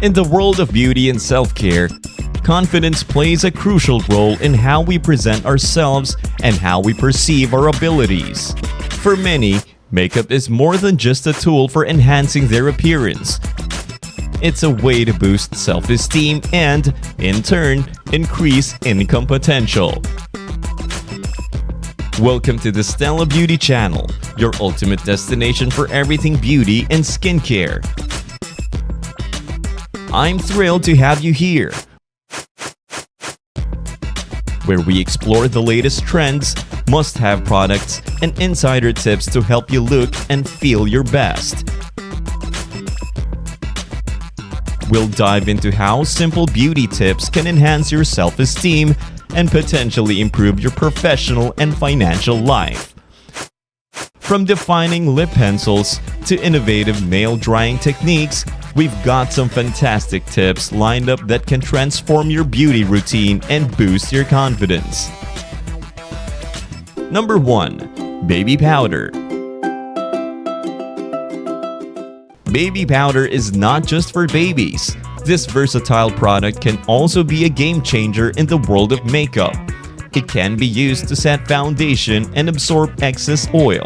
In the world of beauty and self-care, confidence plays a crucial role in how we present ourselves and how we perceive our abilities. For many, makeup is more than just a tool for enhancing their appearance. It's a way to boost self-esteem and, in turn, increase income potential. Welcome to the Stella Beauty Channel, your ultimate destination for everything beauty and skincare. I'm thrilled to have you here, where we explore the latest trends, must-have products, and insider tips to help you look and feel your best. We'll dive into how simple beauty tips can enhance your self-esteem and potentially improve your professional and financial life. From defining lip pencils to innovative nail drying techniques, we've got some fantastic tips lined up that can transform your beauty routine and boost your confidence. Number 1. Baby powder. Baby powder is not just for babies. This versatile product can also be a game changer in the world of makeup. It can be used to set foundation and absorb excess oil,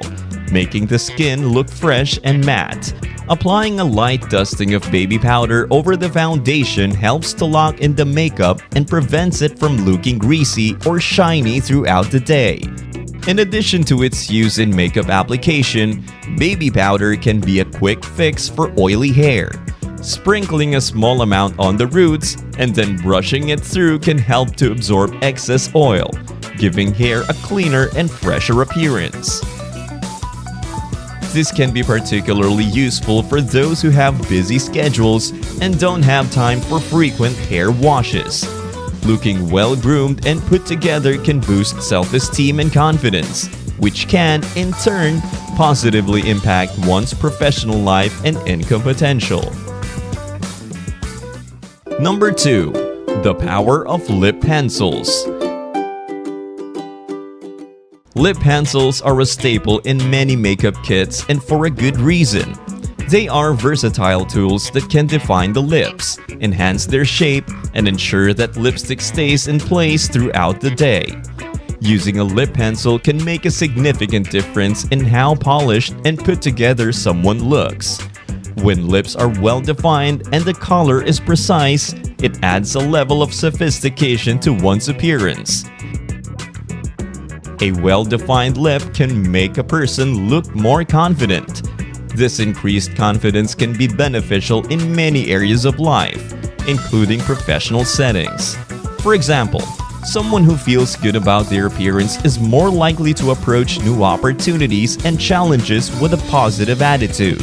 making the skin look fresh and matte. Applying a light dusting of baby powder over the foundation helps to lock in the makeup and prevents it from looking greasy or shiny throughout the day. In addition to its use in makeup application, baby powder can be a quick fix for oily hair. Sprinkling a small amount on the roots and then brushing it through can help to absorb excess oil, giving hair a cleaner and fresher appearance. This can be particularly useful for those who have busy schedules and don't have time for frequent hair washes. Looking well-groomed and put together can boost self-esteem and confidence, which can, in turn, positively impact one's professional life and income potential. Number 2. The power of lip pencils. Lip pencils are a staple in many makeup kits, and for a good reason. They are versatile tools that can define the lips, enhance their shape, and ensure that lipstick stays in place throughout the day. Using a lip pencil can make a significant difference in how polished and put together someone looks. When lips are well defined and the color is precise, it adds a level of sophistication to one's appearance. A well-defined lip can make a person look more confident. This increased confidence can be beneficial in many areas of life, including professional settings. For example, someone who feels good about their appearance is more likely to approach new opportunities and challenges with a positive attitude.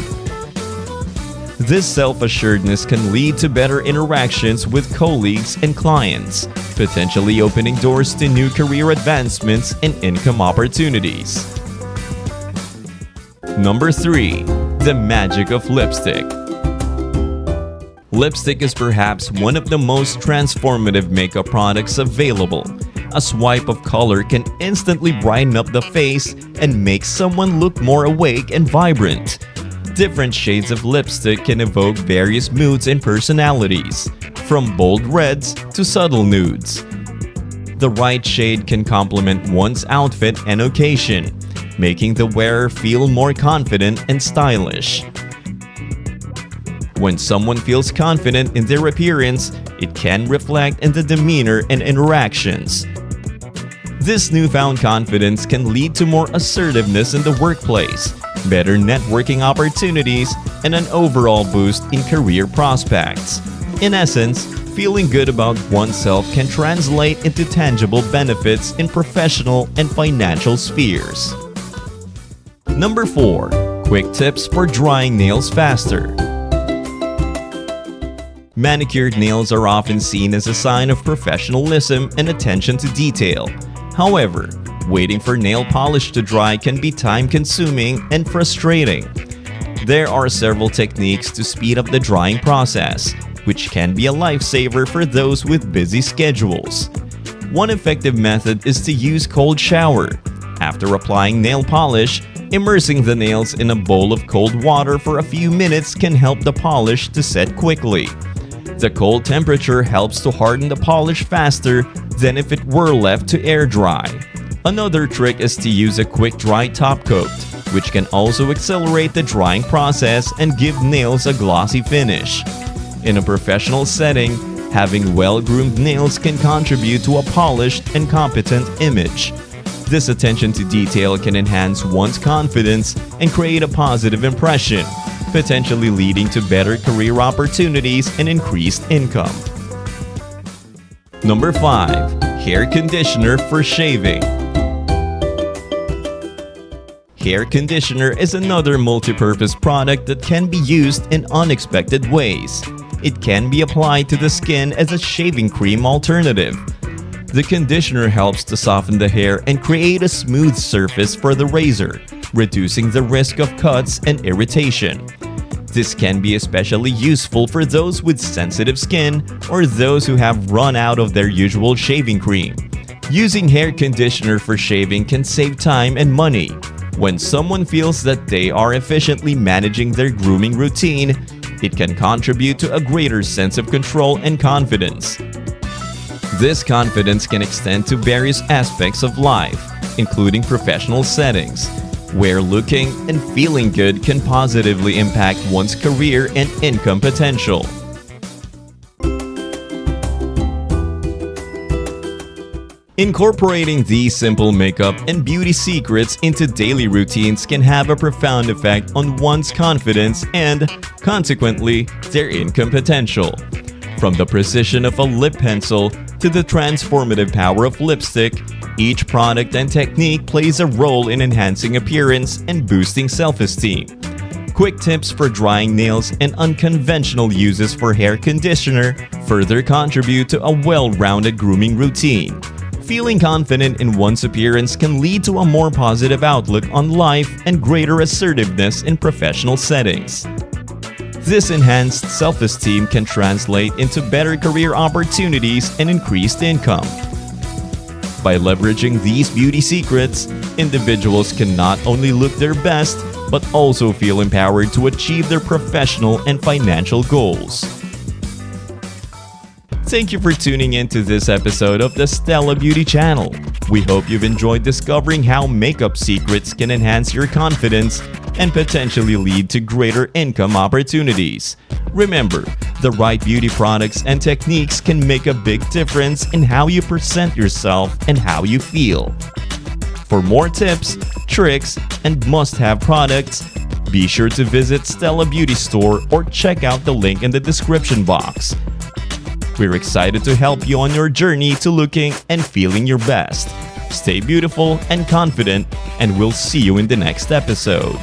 This self-assuredness can lead to better interactions with colleagues and clients, potentially opening doors to new career advancements and income opportunities. Number 3. The magic of lipstick. Lipstick is perhaps one of the most transformative makeup products available. A swipe of color can instantly brighten up the face and make someone look more awake and vibrant. Different shades of lipstick can evoke various moods and personalities, from bold reds to subtle nudes. The right shade can complement one's outfit and occasion, making the wearer feel more confident and stylish. When someone feels confident in their appearance, it can reflect in the demeanor and interactions. This newfound confidence can lead to more assertiveness in the workplace, better networking opportunities, and an overall boost in career prospects. In essence, feeling good about oneself can translate into tangible benefits in professional and financial spheres. Number 4. Quick tips for drying nails faster. Manicured nails are often seen as a sign of professionalism and attention to detail. However, waiting for nail polish to dry can be time-consuming and frustrating. There are several techniques to speed up the drying process, which can be a lifesaver for those with busy schedules. One effective method is to use cold shower. After applying nail polish, immersing the nails in a bowl of cold water for a few minutes can help the polish to set quickly. The cold temperature helps to harden the polish faster than if it were left to air dry. Another trick is to use a quick dry top coat, which can also accelerate the drying process and give nails a glossy finish. In a professional setting, having well-groomed nails can contribute to a polished and competent image. This attention to detail can enhance one's confidence and create a positive impression, potentially leading to better career opportunities and increased income. Number 5. Hair conditioner for shaving. Hair conditioner is another multi-purpose product that can be used in unexpected ways. It can be applied to the skin as a shaving cream alternative. The conditioner helps to soften the hair and create a smooth surface for the razor, reducing the risk of cuts and irritation. This can be especially useful for those with sensitive skin or those who have run out of their usual shaving cream. Using hair conditioner for shaving can save time and money. When someone feels that they are efficiently managing their grooming routine, it can contribute to a greater sense of control and confidence. This confidence can extend to various aspects of life, including professional settings, where looking and feeling good can positively impact one's career and income potential. Incorporating these simple makeup and beauty secrets into daily routines can have a profound effect on one's confidence and, consequently, their income potential. From the precision of a lip pencil to the transformative power of lipstick, each product and technique plays a role in enhancing appearance and boosting self-esteem. Quick tips for drying nails and unconventional uses for hair conditioner further contribute to a well-rounded grooming routine. Feeling confident in one's appearance can lead to a more positive outlook on life and greater assertiveness in professional settings. This enhanced self-esteem can translate into better career opportunities and increased income. By leveraging these beauty secrets, individuals can not only look their best, but also feel empowered to achieve their professional and financial goals. Thank you for tuning in to this episode of the Stella Beauty Channel. We hope you've enjoyed discovering how makeup secrets can enhance your confidence and potentially lead to greater income opportunities. Remember, the right beauty products and techniques can make a big difference in how you present yourself and how you feel. For more tips, tricks, and must-have products, be sure to visit Stella Beauty Store or check out the link in the description box. We're excited to help you on your journey to looking and feeling your best. Stay beautiful and confident, and we'll see you in the next episode.